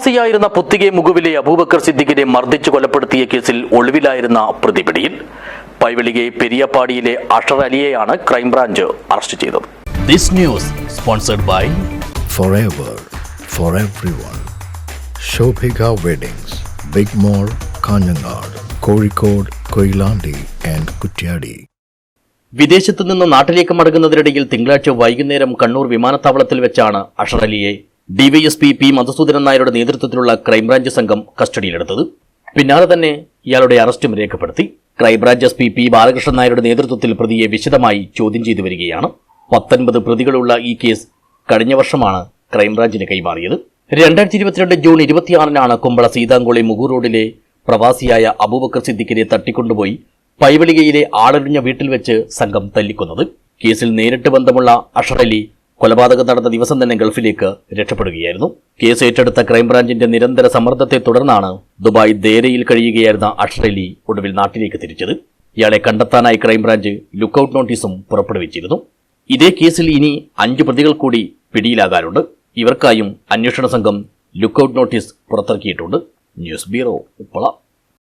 പ്രവാസിയായിരുന്ന പുത്തികെ മുകുവിലെ അബൂബക്കർ സിദ്ദിഖിനെ മർദ്ദിച്ചു കൊലപ്പെടുത്തിയ കേസിൽ ഒളിവിലായിരുന്ന പ്രതിപിടിയിൽ. പൈവളികെ പെരിയപ്പാടിയിലെ അഷർ അലിയെയാണ് ക്രൈംബ്രാഞ്ച് അറസ്റ്റ് ചെയ്തത്. This news sponsored by Forever for everyone. Shobhika Weddings, Big Mall, Kanyanad, Kozhikode, Koilandi and Kutyadi. വിദേശത്തു നിന്ന് നാട്ടിലേക്ക് മടങ്ങുന്നതിനിടയിൽ തിങ്കളാഴ്ച വൈകുന്നേരം കണ്ണൂർ വിമാനത്താവളത്തിൽ വെച്ചാണ് അഷർ അലിയെ ഡിവൈഎസ്പി പി മധുസൂദനൻ നായരുടെ നേതൃത്വത്തിലുള്ള ക്രൈംബ്രാഞ്ച് സംഘം കസ്റ്റഡിയിലെടുത്തത്. പിന്നാലെ തന്നെ ഇയാളുടെ അറസ്റ്റും രേഖപ്പെടുത്തി. ക്രൈംബ്രാഞ്ച് എസ് പി ബാലകൃഷ്ണൻ നായരുടെ നേതൃത്വത്തിൽ പ്രതിയെ വിശദമായി ചോദ്യം ചെയ്തു വരികയാണ്. 19 പ്രതികളുള്ള ഈ കേസ് കഴിഞ്ഞ വർഷമാണ് ക്രൈംബ്രാഞ്ചിന് കൈമാറിയത്. 2022 ജൂൺ 26-നാണ് കുമ്പള സീതാങ്കോളി മുഗൂർ റോഡിലെ പ്രവാസിയായ അബൂബക്കർ സിദ്ദിഖിനെ തട്ടിക്കൊണ്ടുപോയി പൈവളികയിലെ ആളൊഴിഞ്ഞ വീട്ടിൽ വെച്ച് സംഘം തല്ലിക്കൊന്നത്. കേസിൽ നേരിട്ട് ബന്ധമുള്ള അഷർ അലി കൊലപാതകം നടന്ന ദിവസം തന്നെ ഗൾഫിലേക്ക് രക്ഷപ്പെടുകയായിരുന്നു. കേസ് ഏറ്റെടുത്ത ക്രൈംബ്രാഞ്ചിന്റെ നിരന്തര സമ്മർദ്ദത്തെ തുടർന്നാണ് ദുബായ് ദേരയിൽ കഴിയുകയായിരുന്ന അഷർ അലി ഒടുവിൽ നാട്ടിലേക്ക് തിരിച്ചത്. ഇയാളെ കണ്ടെത്താനായി ക്രൈംബ്രാഞ്ച് ലുക്കൌട്ട് നോട്ടീസും പുറപ്പെടുവിച്ചിരുന്നു. ഇതേ കേസിൽ ഇനി 5 പ്രതികൾ കൂടി പിടിയിലാകാനുണ്ട്. ഇവർക്കായും അന്വേഷണ സംഘം ലുക്കൌട്ട് നോട്ടീസ് പുറത്തിറക്കിയിട്ടുണ്ട്. News bureau, Uppala.